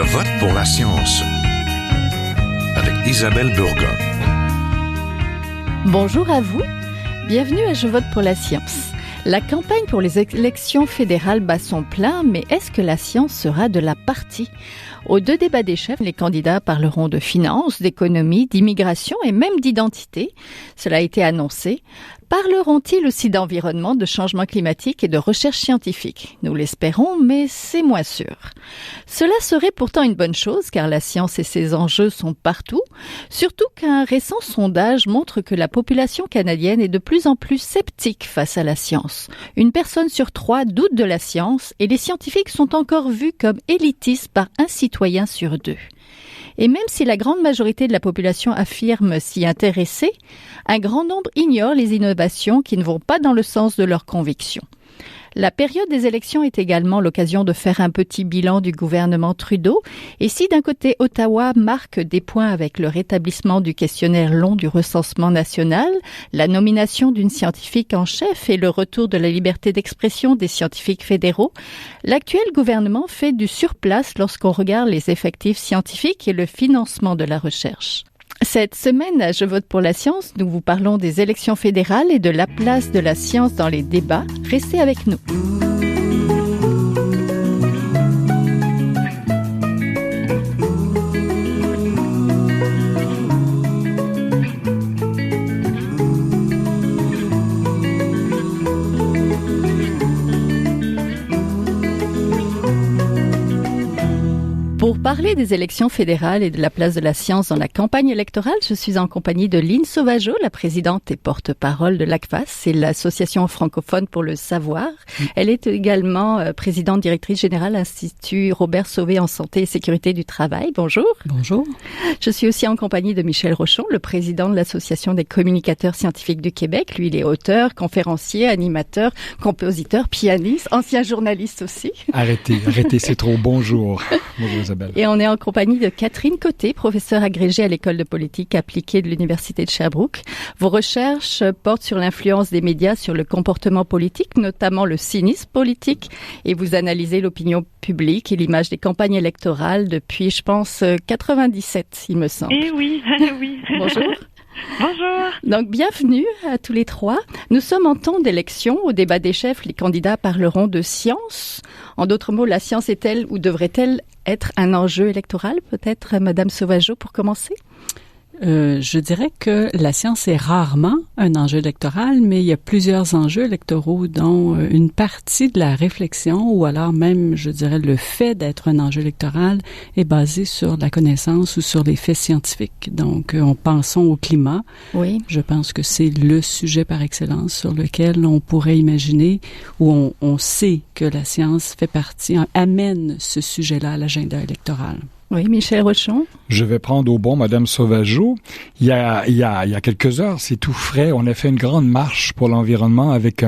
Je vote pour la science avec Isabelle Burgon. Bonjour à vous, bienvenue à Je vote pour la science. La campagne pour les élections fédérales bat son plein, mais est-ce que la science sera de la partie ? Aux deux débats des chefs, les candidats parleront de finances, d'économie, d'immigration et même d'identité. Cela a été annoncé. Parleront-ils aussi d'environnement, de changement climatique et de recherche scientifique ? Nous l'espérons, mais c'est moins sûr. Cela serait pourtant une bonne chose, car la science et ses enjeux sont partout, surtout qu'un récent sondage montre que la population canadienne est de plus en plus sceptique face à la science. Une personne sur 3 doute de la science et les scientifiques sont encore vus comme élitistes par un citoyen sur 2. Et même si la grande majorité de la population affirme s'y intéresser, un grand nombre ignore les innovations qui ne vont pas dans le sens de leurs convictions. La période des élections est également l'occasion de faire un petit bilan du gouvernement Trudeau. Et si d'un côté Ottawa marque des points avec le rétablissement du questionnaire long du recensement national, la nomination d'une scientifique en chef et le retour de la liberté d'expression des scientifiques fédéraux, l'actuel gouvernement fait du surplace lorsqu'on regarde les effectifs scientifiques et le financement de la recherche. Cette semaine, à Je vote pour la science, nous vous parlons des élections fédérales et de la place de la science dans les débats. Restez avec nous. Pour parler des élections fédérales et de la place de la science dans la campagne électorale, je suis en compagnie de Lynn Sauvageau, la présidente et porte-parole de l'ACFAS, c'est l'Association francophone pour le savoir. Elle est également présidente directrice générale de l'Institut Robert Sauvé en santé et sécurité du travail. Bonjour. Bonjour. Je suis aussi en compagnie de Michel Rochon, le président de l'Association des communicateurs scientifiques du Québec. Lui, il est auteur, conférencier, animateur, compositeur, pianiste, ancien journaliste aussi. Arrêtez, c'est trop. Bonjour. Bonjour Isabelle. Et on est en compagnie de Catherine Côté, professeure agrégée à l'École de politique appliquée de l'Université de Sherbrooke. Vos recherches portent sur l'influence des médias sur le comportement politique, notamment le cynisme politique, et vous analysez l'opinion publique et l'image des campagnes électorales depuis, je pense, 97, il me semble. Eh oui, oui. Bonjour. Bonjour. Donc, bienvenue à tous les trois. Nous sommes en temps d'élection. Au débat des chefs, les candidats parleront de science. En d'autres mots, la science est-elle ou devrait-elle être un enjeu électoral? Peut-être, Madame Sauvageau, pour commencer? Je dirais que la science est rarement un enjeu électoral, mais il y a plusieurs enjeux électoraux dont une partie de la réflexion ou alors même, je dirais, le fait d'être un enjeu électoral est basé sur la connaissance ou sur les faits scientifiques. Donc, pensons au climat. Oui. Je pense que c'est le sujet par excellence sur lequel on pourrait imaginer ou on sait que la science fait partie, amène ce sujet-là à l'agenda électoral. Oui, Michel Rochon. Je vais prendre au bon Madame Sauvageau. Il y a quelques heures, c'est tout frais. On a fait une grande marche pour l'environnement avec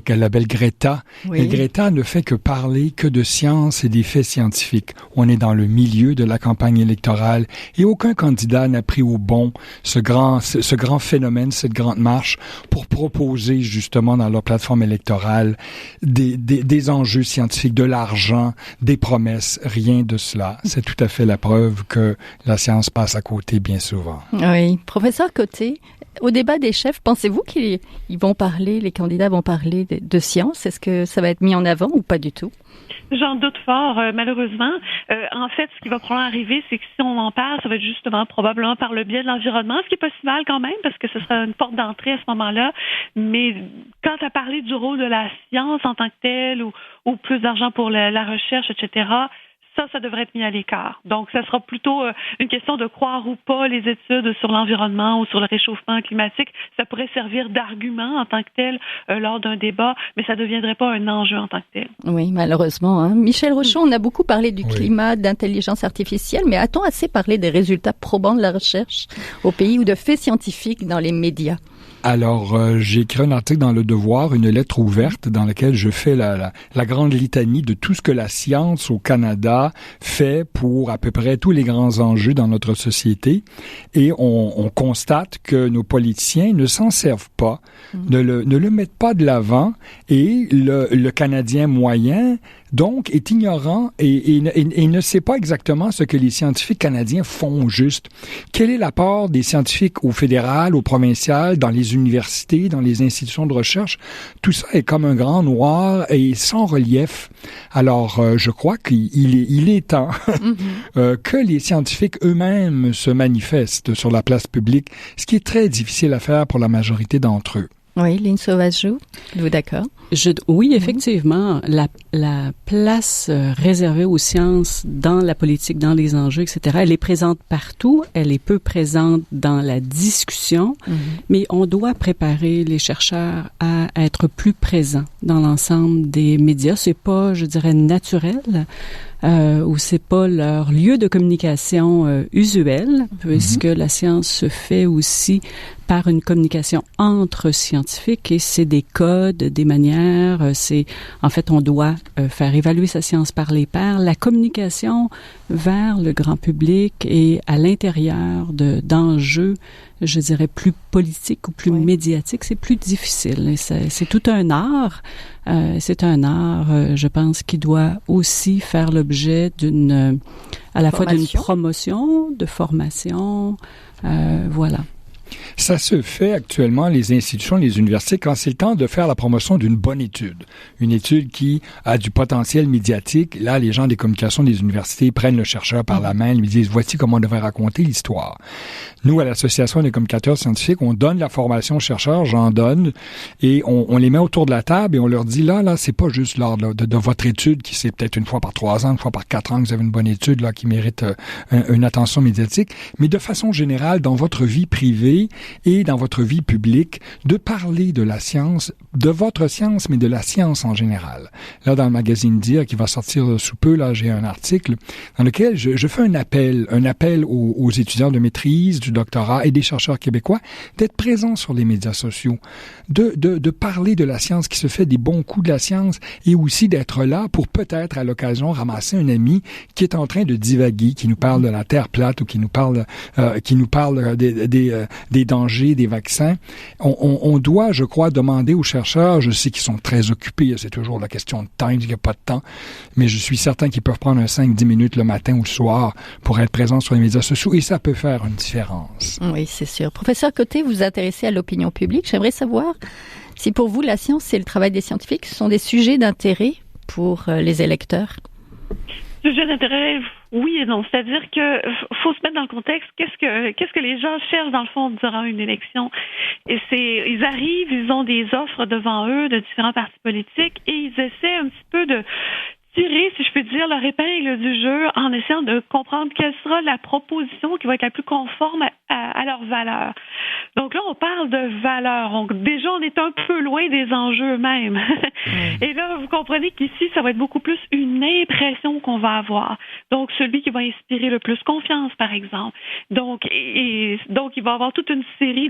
la belle Greta. Oui. Et Greta ne fait que parler que de science et des faits scientifiques. On est dans le milieu de la campagne électorale et aucun candidat n'a pris au bon ce grand phénomène, cette grande marche pour proposer justement dans leur plateforme électorale des enjeux scientifiques, de l'argent, des promesses. Rien de cela. C'est tout à fait la preuve que la science passe à côté bien souvent. Oui. Professeur Côté, au débat des chefs, pensez-vous qu'ils vont parler, les candidats vont parler de science? Est-ce que ça va être mis en avant ou pas du tout? J'en doute fort, malheureusement. En fait, ce qui va probablement arriver, c'est que si on en parle, ça va être justement probablement par le biais de l'environnement, ce qui est pas si mal quand même, parce que ce sera une porte d'entrée à ce moment-là. Mais quant à parler du rôle de la science en tant que telle, ou plus d'argent pour la recherche, etc., ça devrait être mis à l'écart. Donc, ça sera plutôt une question de croire ou pas les études sur l'environnement ou sur le réchauffement climatique. Ça pourrait servir d'argument en tant que tel lors d'un débat, mais ça ne deviendrait pas un enjeu en tant que tel. Oui, malheureusement. Hein. Michel Rochon, on a beaucoup parlé du climat, d'intelligence artificielle, mais a-t-on assez parlé des résultats probants de la recherche au pays ou de faits scientifiques dans les médias? Alors, j'ai écrit un article dans Le Devoir, une lettre ouverte, dans laquelle je fais la grande litanie de tout ce que la science au Canada fait pour à peu près tous les grands enjeux dans notre société. Et on constate que nos politiciens ne s'en servent pas, ne le mettent pas de l'avant. Et le Canadien moyen, donc, est ignorant et ne sait pas exactement ce que les scientifiques canadiens font juste. Quel est l'apport des scientifiques au fédéral, au provincial, dans les universités, dans les institutions de recherche? Tout ça est comme un grand noir et sans relief. Alors, je crois qu'il est temps que les scientifiques eux-mêmes se manifestent sur la place publique, ce qui est très difficile à faire pour la majorité d'entre eux. Oui, Lynn Sauvageau, êtes-vous d'accord? Oui, effectivement, la place réservée aux sciences dans la politique, dans les enjeux, etc., elle est présente partout, elle est peu présente dans la discussion, mais on doit préparer les chercheurs à être plus présents dans l'ensemble des médias. C'est pas, je dirais, naturel. Ou c'est pas leur lieu de communication usuel, puisque la science se fait aussi par une communication entre scientifiques et c'est des codes, des manières, en fait on doit faire évaluer sa science par les pairs. La communication vers le grand public et à l'intérieur d'enjeux, je dirais plus politiques ou plus médiatiques, c'est plus difficile. Et c'est tout un art. C'est un art, je pense, qui doit aussi faire l'objet à la fois d'une promotion, de formation, voilà. Ça se fait actuellement, les institutions, les universités, quand c'est le temps de faire la promotion d'une bonne étude. Une étude qui a du potentiel médiatique. Là, les gens des communications des universités prennent le chercheur par la main, lui disent, voici comment on devrait raconter l'histoire. Nous, à l'Association des communicateurs scientifiques, on donne la formation aux chercheurs, j'en donne, et on les met autour de la table et on leur dit, là, c'est pas juste lors de votre étude qui c'est peut-être une fois par 3 ans, une fois par 4 ans que vous avez une bonne étude, là, qui mérite une attention médiatique, mais de façon générale, dans votre vie privée, et dans votre vie publique, de parler de la science, de votre science, mais de la science en général. Là, dans le magazine Dire, qui va sortir sous peu, là, j'ai un article dans lequel je fais un appel aux étudiants de maîtrise, du doctorat et des chercheurs québécois d'être présents sur les médias sociaux, de parler de la science qui se fait, des bons coups de la science, et aussi d'être là pour peut-être, à l'occasion, ramasser un ami qui est en train de divaguer, qui nous parle de la Terre plate ou qui nous parle des dangers des vaccins. On doit, je crois, demander aux chercheurs, je sais qu'ils sont très occupés, c'est toujours la question de temps, il n'y a pas de temps, mais je suis certain qu'ils peuvent prendre 5-10 minutes le matin ou le soir pour être présents sur les médias sociaux et ça peut faire une différence. Oui, c'est sûr. Professeur Côté, vous vous intéressez à l'opinion publique. J'aimerais savoir si pour vous, la science et le travail des scientifiques sont des sujets d'intérêt pour les électeurs. Sujet d'intérêt, oui et non. C'est-à-dire que faut se mettre dans le contexte. Qu'est-ce que les gens cherchent dans le fond durant une élection? Et ils arrivent, ils ont des offres devant eux de différents partis politiques et ils essaient un petit peu de tirer, si je peux dire, leur épingle du jeu en essayant de comprendre quelle sera la proposition qui va être la plus conforme à leurs valeurs. Donc là, on parle de valeurs. Déjà, on est un peu loin des enjeux même. Et là, vous comprenez qu'ici, ça va être beaucoup plus une impression qu'on va avoir. Donc, celui qui va inspirer le plus confiance, par exemple. Donc, donc il va y avoir toute une série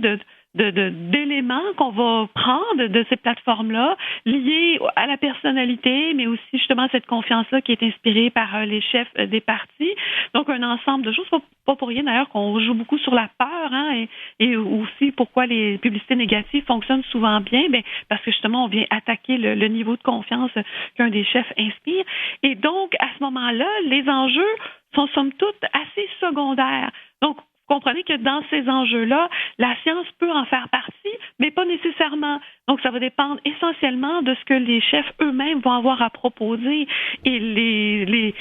d'éléments qu'on va prendre de ces plateformes-là, liés à la personnalité, mais aussi justement cette confiance-là qui est inspirée par les chefs des partis. Donc, un ensemble de choses. Pas pour rien d'ailleurs qu'on joue beaucoup sur la peur, hein, et aussi pourquoi les publicités négatives fonctionnent souvent bien, parce que justement, on vient attaquer le niveau de confiance qu'un des chefs inspire. Et donc, à ce moment-là, les enjeux sont somme toute assez secondaires. Donc, vous comprenez que dans ces enjeux-là, la science peut en faire partie, mais pas nécessairement. Donc, ça va dépendre essentiellement de ce que les chefs eux-mêmes vont avoir à proposer. Et les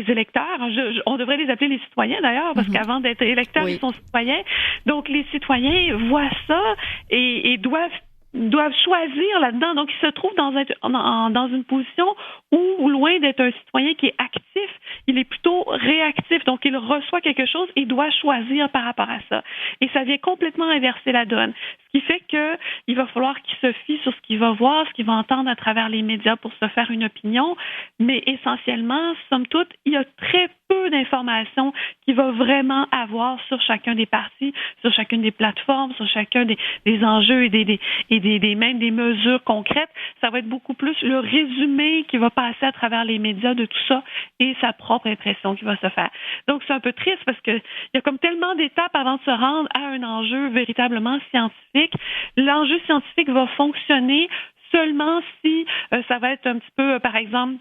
électeurs, on devrait les appeler les citoyens d'ailleurs, parce qu'avant d'être électeurs, ils sont citoyens. Donc, les citoyens voient ça et doivent choisir là-dedans. Donc, ils se trouvent dans une position où, loin d'être un citoyen qui est actif, il est plutôt réactif. Donc, il reçoit quelque chose et doit choisir par rapport à ça. Et ça vient complètement inverser la donne. Ce qui fait que il va falloir qu'il se fie sur ce qu'il va voir, ce qu'il va entendre à travers les médias pour se faire une opinion. Mais essentiellement, somme toute, il y a très peu d'informations qu'il va vraiment avoir sur chacun des partis, sur chacune des plateformes, sur chacun des enjeux et même des mesures concrètes. Ça va être beaucoup plus le résumé qui va passer à travers les médias de tout ça et sa propre impression qui va se faire. Donc, c'est un peu triste parce que il y a comme tellement d'étapes avant de se rendre à un enjeu véritablement scientifique. L'enjeu scientifique va fonctionner seulement si ça va être un petit peu, par exemple,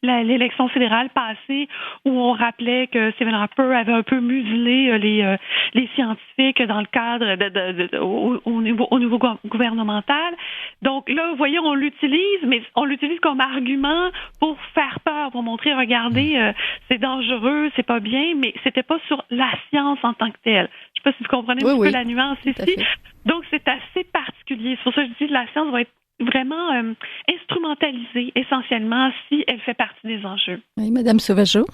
l'élection fédérale passée où on rappelait que Stephen Harper avait un peu muselé les scientifiques dans le cadre au niveau gouvernemental. Donc là, vous voyez, on l'utilise, mais on l'utilise comme argument pour faire peur, pour montrer, regardez, c'est dangereux, c'est pas bien, mais c'était pas sur la science en tant que telle. Je sais pas si vous comprenez un peu la nuance ici. Donc, c'est assez particulier. C'est pour ça que je dis que la science va être vraiment instrumentalisée essentiellement si elle fait partie des enjeux. Oui, Madame Sauvageau.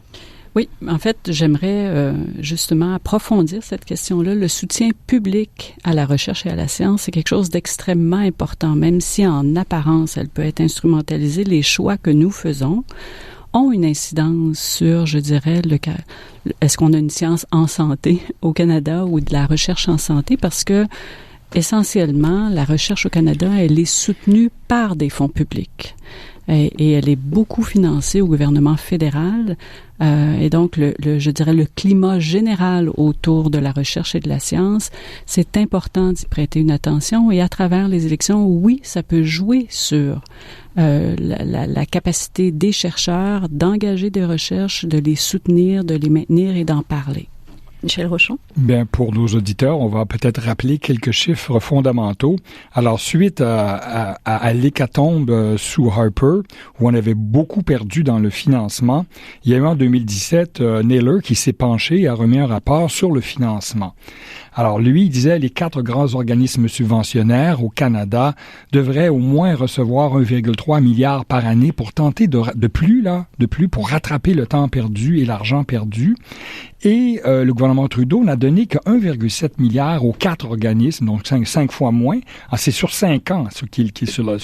Oui, en fait, j'aimerais justement approfondir cette question-là. Le soutien public à la recherche et à la science, c'est quelque chose d'extrêmement important, même si en apparence, elle peut être instrumentalisée. Les choix que nous faisons ont une incidence sur, je dirais, est-ce qu'on a une science en santé au Canada ou de la recherche en santé, parce que essentiellement, la recherche au Canada, elle est soutenue par des fonds publics et elle est beaucoup financée au gouvernement fédéral. Et donc, je dirais, le climat général autour de la recherche et de la science, c'est important d'y prêter une attention. Et à travers les élections, oui, ça peut jouer sur la capacité des chercheurs d'engager des recherches, de les soutenir, de les maintenir et d'en parler. Michel Rochon. Bien, pour nos auditeurs, on va peut-être rappeler quelques chiffres fondamentaux. Alors, suite à l'hécatombe sous Harper, où on avait beaucoup perdu dans le financement, il y a eu en 2017 Naylor qui s'est penché et a remis un rapport sur le financement. Alors, lui, il disait les 4 grands organismes subventionnaires au Canada devraient au moins recevoir 1,3 milliard par année pour tenter de plus pour rattraper le temps perdu et l'argent perdu. Et le gouvernement Trudeau n'a donné que 1,7 milliard aux 4 organismes, donc 5 fois moins. Alors, c'est sur 5 ans sur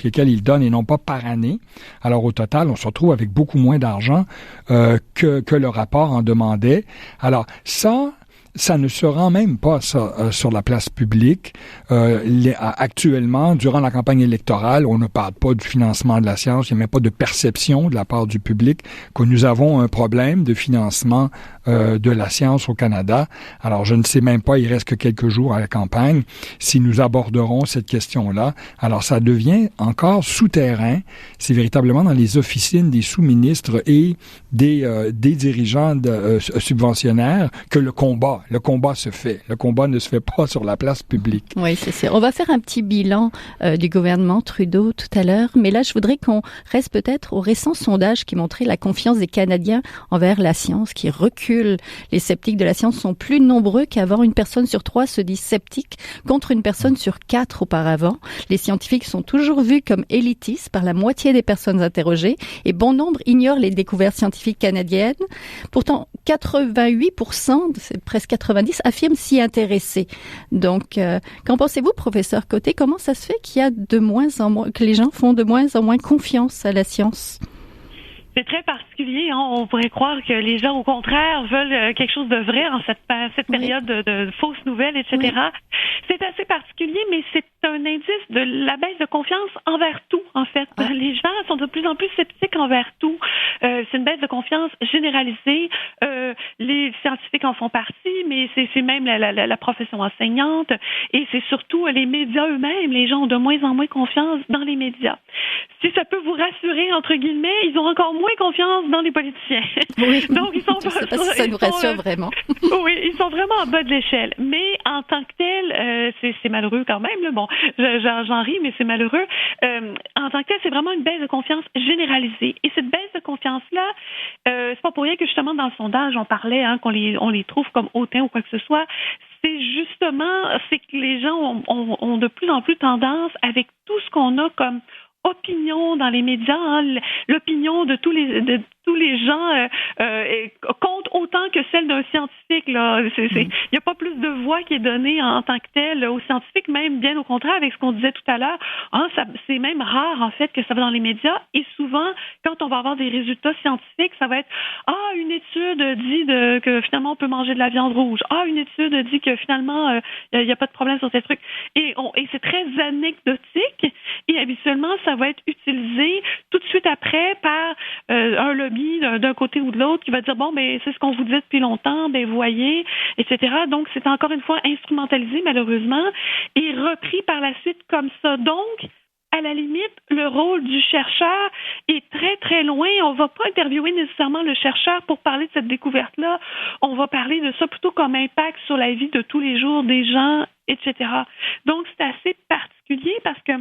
lesquels il donne et non pas par année. Alors au total, on se retrouve avec beaucoup moins d'argent que le rapport en demandait. Alors ça ne se rend même pas sur la place publique. Actuellement, durant la campagne électorale, on ne parle pas du financement de la science. Il n'y a même pas de perception de la part du public que nous avons un problème de financement de la science au Canada. Alors, je ne sais même pas, il reste que quelques jours à la campagne, si nous aborderons cette question-là. Alors, ça devient encore souterrain. C'est véritablement dans les officines des sous-ministres et des dirigeants subventionnaires que le combat se fait. Le combat ne se fait pas sur la place publique. Oui, c'est ça. On va faire un petit bilan du gouvernement Trudeau tout à l'heure, mais là, je voudrais qu'on reste peut-être au récent sondage qui montrait la confiance des Canadiens envers la science qui recule. Les sceptiques de la science sont plus nombreux qu'avant. 1 personne sur 3 se dit sceptique contre 1 personne sur 4 auparavant. Les scientifiques sont toujours vus comme élitistes par la moitié des personnes interrogées et bon nombre ignorent les découvertes scientifiques canadiennes. Pourtant, 88%, c'est presque 90%, affirment s'y intéresser. Donc, qu'en pensez-vous, professeur Côté? Comment ça se fait qu'il y a que les gens font de moins en moins confiance à la science? C'est très particulier. On pourrait croire que les gens, au contraire, veulent quelque chose de vrai en cette période de fausses nouvelles, etc. Oui. C'est assez particulier, mais c'est un indice de la baisse de confiance envers tout, en fait. Ah. Les gens sont de plus en plus sceptiques envers tout. C'est une baisse de confiance généralisée. Les scientifiques en font partie, mais c'est même la profession enseignante. Et c'est surtout les médias eux-mêmes. Les gens ont de moins en moins confiance dans les médias. Si ça peut vous rassurer, entre guillemets, ils ont encore moins confiance dans les politiciens. Oui. Donc, ils sont ça nous rassure vraiment. Oui, ils sont vraiment en bas de l'échelle. Mais en tant que tel, c'est malheureux quand même. Là. Bon, j'en ris, mais c'est malheureux. En tant que tel, c'est vraiment une baisse de confiance généralisée. Et cette baisse de confiance-là, c'est pas pour rien que justement dans le sondage, on parlait qu'on les trouve comme hautains ou quoi que ce soit. C'est que les gens ont de plus en plus tendance, avec tout ce qu'on a comme opinion dans les médias, l'opinion de tous les gens compte autant que celle d'un scientifique. Là. Il n'y a pas plus de voix qui est donnée en tant que telle aux scientifiques, même bien au contraire avec ce qu'on disait tout à l'heure. C'est même rare en fait que ça va dans les médias et souvent quand on va avoir des résultats scientifiques, ça va être une étude dit que finalement on peut manger de la viande rouge. Une étude dit que finalement il n'y a pas de problème sur ces trucs. Et c'est très anecdotique et habituellement ça va être utilisé tout de suite après par un lobby d'un côté ou de l'autre qui va dire c'est ce qu'on vous dit depuis longtemps, voyez, etc. Donc c'est encore une fois instrumentalisé malheureusement et repris par la suite comme ça. Donc à la limite, le rôle du chercheur est très, très loin. On ne va pas interviewer nécessairement le chercheur pour parler de cette découverte-là. On va parler de ça plutôt comme impact sur la vie de tous les jours des gens, etc. Donc, c'est assez particulier parce que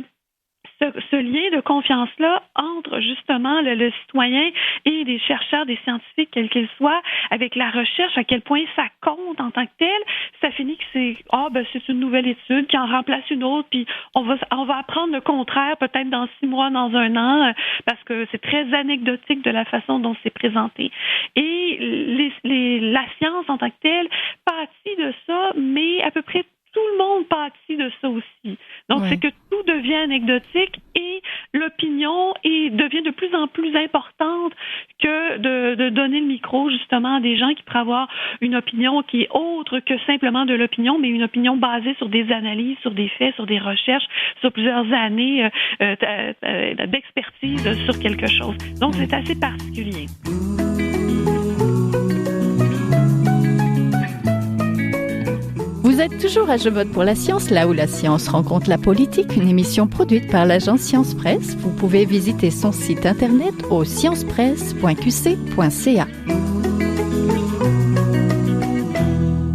ce lien de confiance-là entre justement le citoyen et les chercheurs, des scientifiques, quels qu'ils soient, avec la recherche, à quel point ça compte en tant que tel, ça finit que c'est c'est une nouvelle étude qui en remplace une autre, puis on va apprendre le contraire peut-être dans 6 mois, dans 1 an, parce que c'est très anecdotique de la façon dont c'est présenté. Et la science en tant que telle pâtit de ça, mais à peu près tout le monde pâtit de ça aussi. Donc, c'est que tout devient anecdotique et l'opinion devient de plus en plus importante que de donner le micro, justement, à des gens qui pourraient avoir une opinion qui est autre que simplement de l'opinion, mais une opinion basée sur des analyses, sur des faits, sur des recherches, sur plusieurs années d'expertise sur quelque chose. Donc, c'est assez particulier. Vous êtes toujours à Je vote pour la science, là où la science rencontre la politique, une émission produite par l'agence Science Presse. Vous pouvez visiter son site internet au sciencepresse.qc.ca.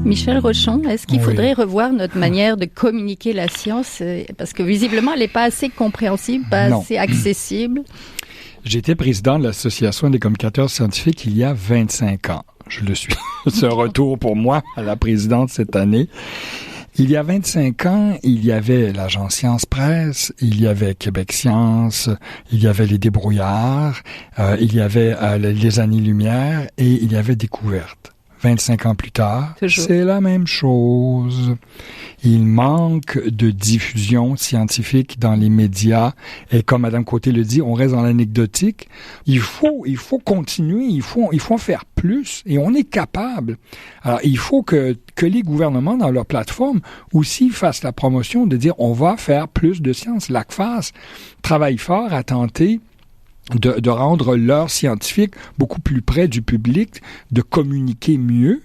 Michel Rochon, est-ce qu'il faudrait revoir notre manière de communiquer la science? Parce que visiblement, elle n'est pas assez compréhensible, pas assez accessible. J'étais président de l'Association des communicateurs scientifiques il y a 25 ans. Je le suis. C'est un retour pour moi à la présidente cette année. Il y a 25 ans, il y avait l'agence Science Presse, il y avait Québec Science, il y avait les Débrouillards, il y avait les Années-Lumière et il y avait Découverte. 25 ans plus tard, c'est la même chose. Il manque de diffusion scientifique dans les médias. Et comme Mme Côté le dit, on reste dans l'anecdotique. Il faut continuer, il faut en faire plus. Et on est capable. Alors, il faut que les gouvernements, dans leur plateforme, aussi fassent la promotion de dire on va faire plus de science. L'ACFAS travaille fort à tenter de rendre leurs scientifiques beaucoup plus près du public, de communiquer mieux.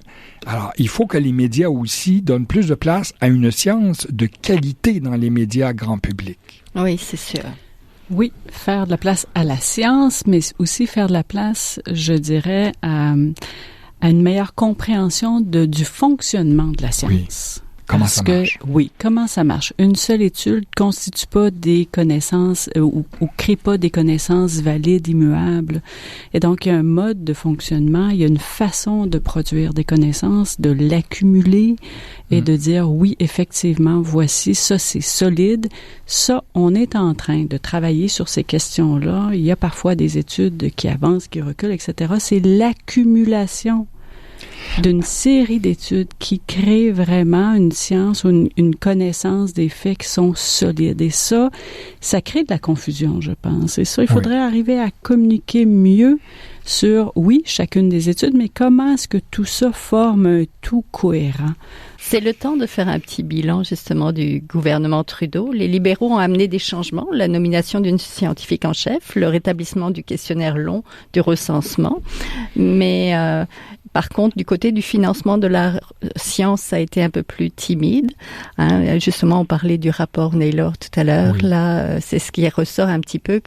Alors, il faut que les médias aussi donnent plus de place à une science de qualité dans les médias grand public. Oui, c'est sûr. Oui, faire de la place à la science, mais aussi faire de la place, je dirais, à une meilleure compréhension du fonctionnement de la science. Oui. Comment ça marche? Comment ça marche? Une seule étude constitue pas des connaissances ou crée pas des connaissances valides, immuables. Et donc, il y a un mode de fonctionnement, il y a une façon de produire des connaissances, de l'accumuler et de dire, oui, effectivement, voici, ça c'est solide. Ça, on est en train de travailler sur ces questions-là. Il y a parfois des études qui avancent, qui reculent, etc. C'est l'accumulation d'une série d'études qui créent vraiment une science ou une connaissance des faits qui sont solides. Et ça crée de la confusion, je pense. Et ça, il faudrait arriver à communiquer mieux sur, chacune des études, mais comment est-ce que tout ça forme un tout cohérent? C'est le temps de faire un petit bilan, justement, du gouvernement Trudeau. Les libéraux ont amené des changements, la nomination d'une scientifique en chef, le rétablissement du questionnaire long du recensement. Mais par contre, du côté du financement de la science, ça a été un peu plus timide. Justement, on parlait du rapport Naylor tout à l'heure. Oui. Là, c'est ce qui ressort un petit peu.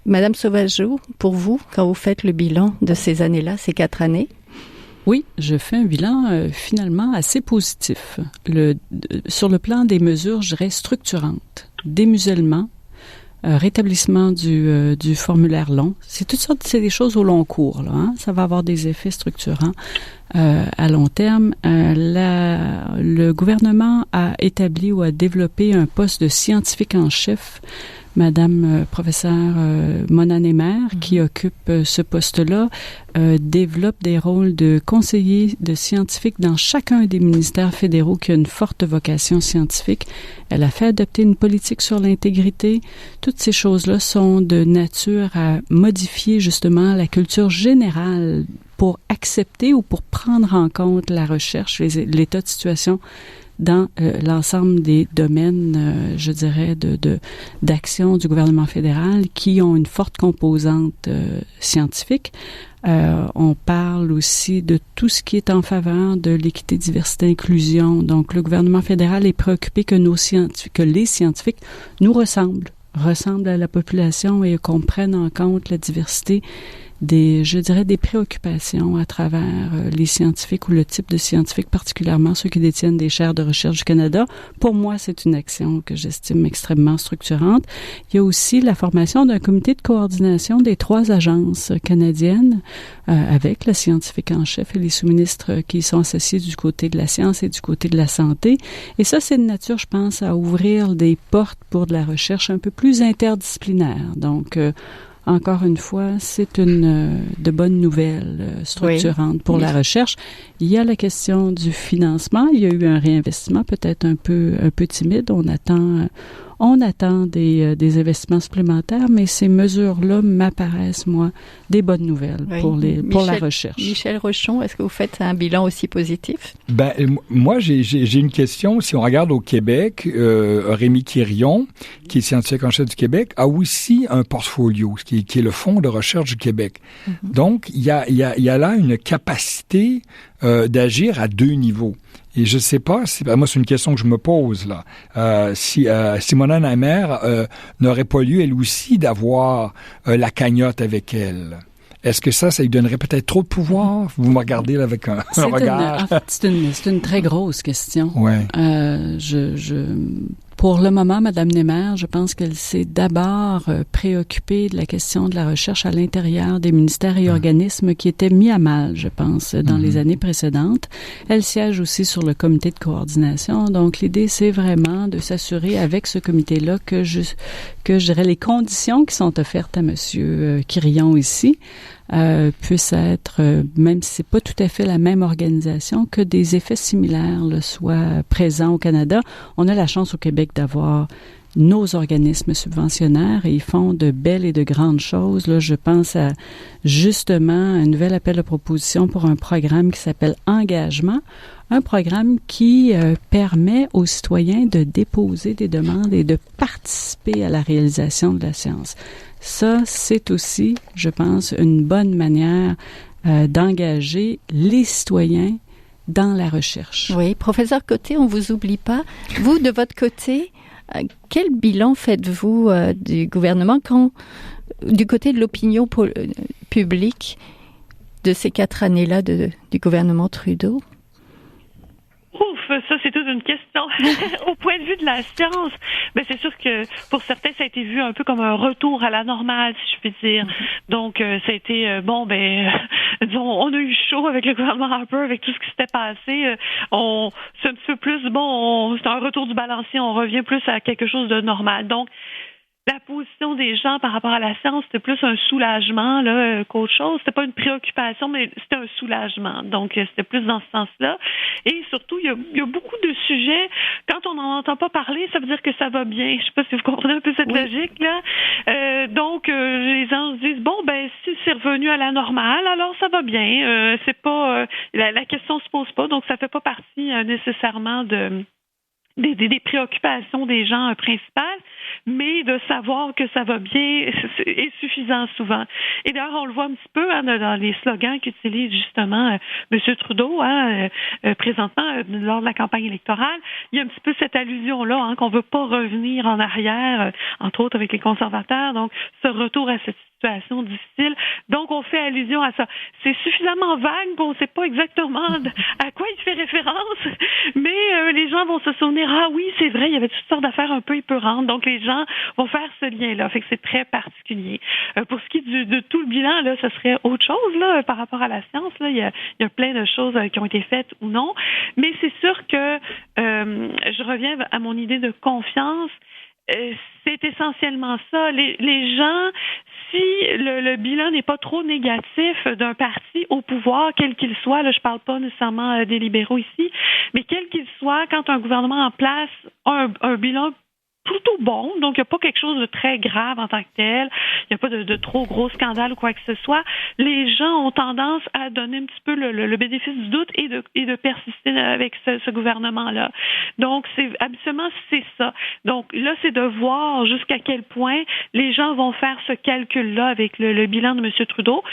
Madame Sauvageau, pour vous, quand vous faites le bilan de ces années-là, ces 4 années? Oui, je fais un bilan finalement assez positif. Sur le plan des mesures, je dirais structurantes, démusellement, rétablissement du formulaire long. C'est toutes sortes, c'est des choses au long cours, là. Ça va avoir des effets structurants. à long terme. Le gouvernement a établi ou a développé un poste de scientifique en chef. Madame professeure Mona Némer, qui occupe ce poste-là, développe des rôles de conseiller de scientifique dans chacun des ministères fédéraux qui a une forte vocation scientifique. Elle a fait adopter une politique sur l'intégrité. Toutes ces choses-là sont de nature à modifier justement la culture générale pour accepter ou pour prendre en compte la recherche, l'état de situation dans l'ensemble des domaines, je dirais, d'action du gouvernement fédéral qui ont une forte composante scientifique. On parle aussi de tout ce qui est en faveur de l'équité, diversité, inclusion. Donc, le gouvernement fédéral est préoccupé que les scientifiques nous ressemblent à la population et qu'on prenne en compte la diversité des préoccupations à travers les scientifiques ou le type de scientifiques, particulièrement ceux qui détiennent des chaires de recherche du Canada. Pour moi, c'est une action que j'estime extrêmement structurante. Il y a aussi la formation d'un comité de coordination des 3 agences canadiennes avec la scientifique en chef et les sous-ministres qui sont associés du côté de la science et du côté de la santé. Et ça, c'est de nature, je pense, à ouvrir des portes pour de la recherche un peu plus interdisciplinaire. Donc, encore une fois, c'est de bonnes nouvelles structurantes pour la recherche. Il y a la question du financement. Il y a eu un réinvestissement peut-être un peu timide. On attend des investissements supplémentaires, mais ces mesures-là m'apparaissent, moi, des bonnes nouvelles pour la recherche. Michel Rochon, est-ce que vous faites un bilan aussi positif? Moi, j'ai une question. Si on regarde au Québec, Rémi Quirion, qui est scientifique en chef du Québec, a aussi un portfolio, qui est le Fonds de recherche du Québec. Mm-hmm. Donc, il y a là une capacité d'agir à 2 niveaux. Et je ne sais pas, moi c'est une question que je me pose là, si Mona Némer n'aurait pas lieu elle aussi d'avoir la cagnotte avec elle. Est-ce que ça lui donnerait peut-être trop de pouvoir? Vous me regardez là avec un regard. En fait, c'est une très grosse question. Ouais. Pour le moment, Mme Némer, je pense qu'elle s'est d'abord préoccupée de la question de la recherche à l'intérieur des ministères et organismes qui étaient mis à mal, je pense, dans les années précédentes. Elle siège aussi sur le comité de coordination. Donc, l'idée, c'est vraiment de s'assurer avec ce comité-là que je dirais les conditions qui sont offertes à M. Quirion ici puissent être, même si c'est pas tout à fait la même organisation, que des effets similaires soient présents au Canada. On a la chance au Québec d'avoir nos organismes subventionnaires et ils font de belles et de grandes choses. Là, je pense à justement un nouvel appel à proposition pour un programme qui s'appelle Engagement, un programme qui permet aux citoyens de déposer des demandes et de participer à la réalisation de la science. Ça, c'est aussi, je pense, une bonne manière d'engager les citoyens dans la recherche. Oui, professeur Côté, on vous oublie pas. Vous, de votre côté, quel bilan faites-vous du gouvernement du côté de l'opinion publique de ces 4 années-là du gouvernement Trudeau? Ouf, ça c'est toute une question. Au point de vue de la science, c'est sûr que pour certains ça a été vu un peu comme un retour à la normale, si je puis dire. Donc ça a été disons, on a eu chaud avec le gouvernement Harper, avec tout ce qui s'était passé. C'est un petit peu plus c'est un retour du balancier, on revient plus à quelque chose de normal. Donc la position des gens par rapport à la science, c'était plus un soulagement là, qu'autre chose. C'était pas une préoccupation, mais c'était un soulagement. Donc, c'était plus dans ce sens-là. Et surtout, il y a beaucoup de sujets. Quand on n'en entend pas parler, ça veut dire que ça va bien. Je sais pas si vous comprenez un peu cette logique-là. Donc, les gens se disent, si c'est revenu à la normale, alors ça va bien. C'est pas la question se pose pas, donc ça fait pas partie nécessairement des préoccupations des gens principales, mais de savoir que ça va bien est suffisant souvent. Et d'ailleurs, on le voit un petit peu dans les slogans qu'utilise justement M. Trudeau présentement lors de la campagne électorale. Il y a un petit peu cette allusion-là qu'on ne veut pas revenir en arrière, entre autres avec les conservateurs. Donc, ce retour à cette situation difficile. Donc, on fait allusion à ça. C'est suffisamment vague qu'on ne sait pas exactement à quoi il fait référence, mais les gens vont se souvenir, ah oui, c'est vrai, il y avait toutes sortes d'affaires un peu épeurantes. Donc, les gens vont faire ce lien-là. Fait que c'est très particulier. Pour ce qui est de tout le bilan, là, ce serait autre chose là, par rapport à la science. Là. Il y a plein de choses qui ont été faites ou non. Mais c'est sûr que je reviens à mon idée de confiance. C'est essentiellement ça. Les gens, si le bilan n'est pas trop négatif d'un parti au pouvoir, quel qu'il soit, là, je parle pas nécessairement des libéraux ici, mais quel qu'il soit, quand un gouvernement en place a un bilan plutôt bon, donc il n'y a pas quelque chose de très grave en tant que tel, il n'y a pas de trop gros scandale ou quoi que ce soit, les gens ont tendance à donner un petit peu le bénéfice du doute et de persister avec ce gouvernement-là. Donc, habituellement, c'est ça. Donc, là, c'est de voir jusqu'à quel point les gens vont faire ce calcul-là avec le bilan de M. Trudeau.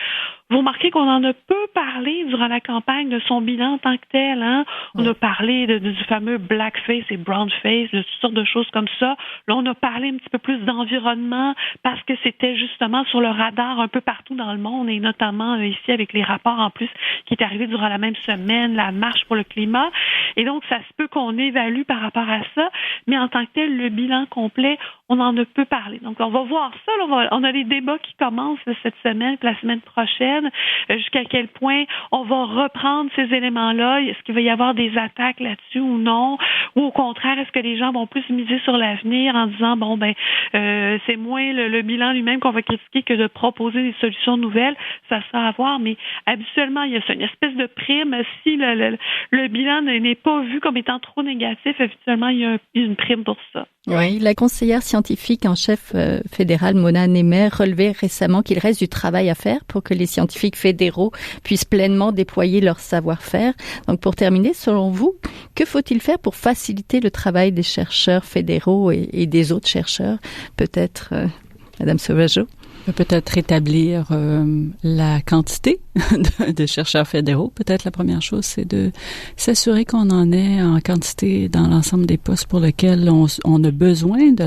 Vous remarquez qu'on en a peu parlé durant la campagne de son bilan en tant que tel. Hein? On a parlé du fameux blackface et brownface, de toutes sortes de choses comme ça. Là, on a parlé un petit peu plus d'environnement parce que c'était justement sur le radar un peu partout dans le monde et notamment ici avec les rapports en plus qui est arrivé durant la même semaine, la marche pour le climat. Et donc, ça se peut qu'on évalue par rapport à ça, mais en tant que tel, le bilan complet, on en a peu parlé. Donc, on va voir ça. Là, on a les débats qui commencent cette semaine, puis la semaine prochaine, jusqu'à quel point on va reprendre ces éléments-là. Est-ce qu'il va y avoir des attaques là-dessus ou non? Ou au contraire, est-ce que les gens vont plus miser sur l'avenir en disant, bon, c'est moins le bilan lui-même qu'on va critiquer que de proposer des solutions nouvelles? Ça sera à voir, mais habituellement, il y a ça, une espèce de prime. Si le bilan n'est pas vu comme étant trop négatif, habituellement, il y a une prime pour ça. Oui, la conseillère scientifique en chef fédérale Mona Nemer relevait récemment qu'il reste du travail à faire pour que les scientifiques fédéraux puissent pleinement déployer leur savoir-faire. Donc, pour terminer, selon vous, que faut-il faire pour faciliter le travail des chercheurs fédéraux et des autres chercheurs? Peut-être, Madame Sauvageau? Peut-être établir la quantité de chercheurs fédéraux. Peut-être la première chose, c'est de s'assurer qu'on en ait en quantité dans l'ensemble des postes pour lesquels on a besoin de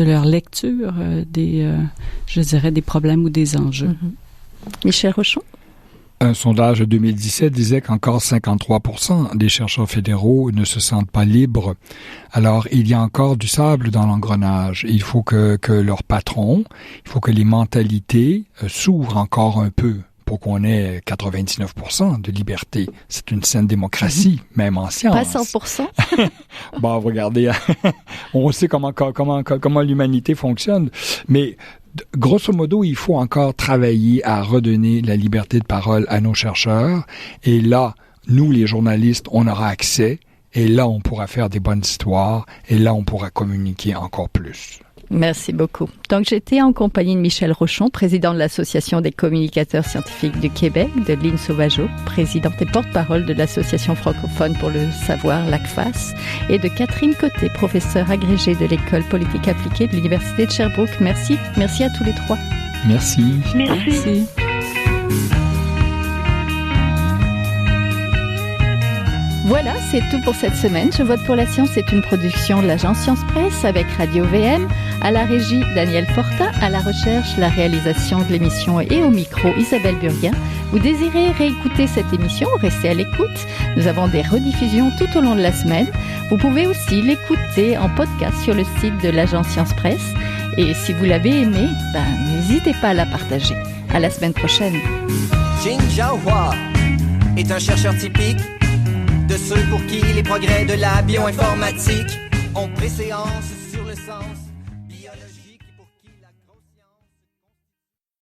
leur lecture des problèmes ou des enjeux. Michel Rochon? Un sondage de 2017 disait qu'encore 53% des chercheurs fédéraux ne se sentent pas libres. Alors, il y a encore du sable dans l'engrenage. Il faut que leurs patrons, il faut que les mentalités s'ouvrent encore un peu pour qu'on ait 99% de liberté. C'est une saine démocratie, même en science. Pas 100%? Bon, regardez, on sait comment l'humanité fonctionne, mais grosso modo, il faut encore travailler à redonner la liberté de parole à nos chercheurs. Et là, nous, les journalistes, on aura accès. Et là, on pourra faire des bonnes histoires. Et là, on pourra communiquer encore plus. Merci beaucoup. Donc, j'étais en compagnie de Michel Rochon, président de l'Association des communicateurs scientifiques du Québec, de Lynne Sauvageau, présidente et porte-parole de l'Association francophone pour le savoir, l'ACFAS, et de Catherine Côté, professeure agrégée de l'École politique appliquée de l'Université de Sherbrooke. Merci. Merci à tous les trois. Merci. Merci. Voilà, c'est tout pour cette semaine. Je vote pour la science est une production de l'agence Science Presse avec Radio VM, à la régie Daniel Fortin, à la recherche, la réalisation de l'émission et au micro Isabelle Burguin. Vous désirez réécouter cette émission? Restez à l'écoute. Nous avons des rediffusions tout au long de la semaine. Vous pouvez aussi l'écouter en podcast sur le site de l'agence Science Presse. Et si vous l'avez aimé, n'hésitez pas à la partager. À la semaine prochaine. Jin Jiahua est un chercheur typique de ceux pour qui les progrès de la bioinformatique ont préséance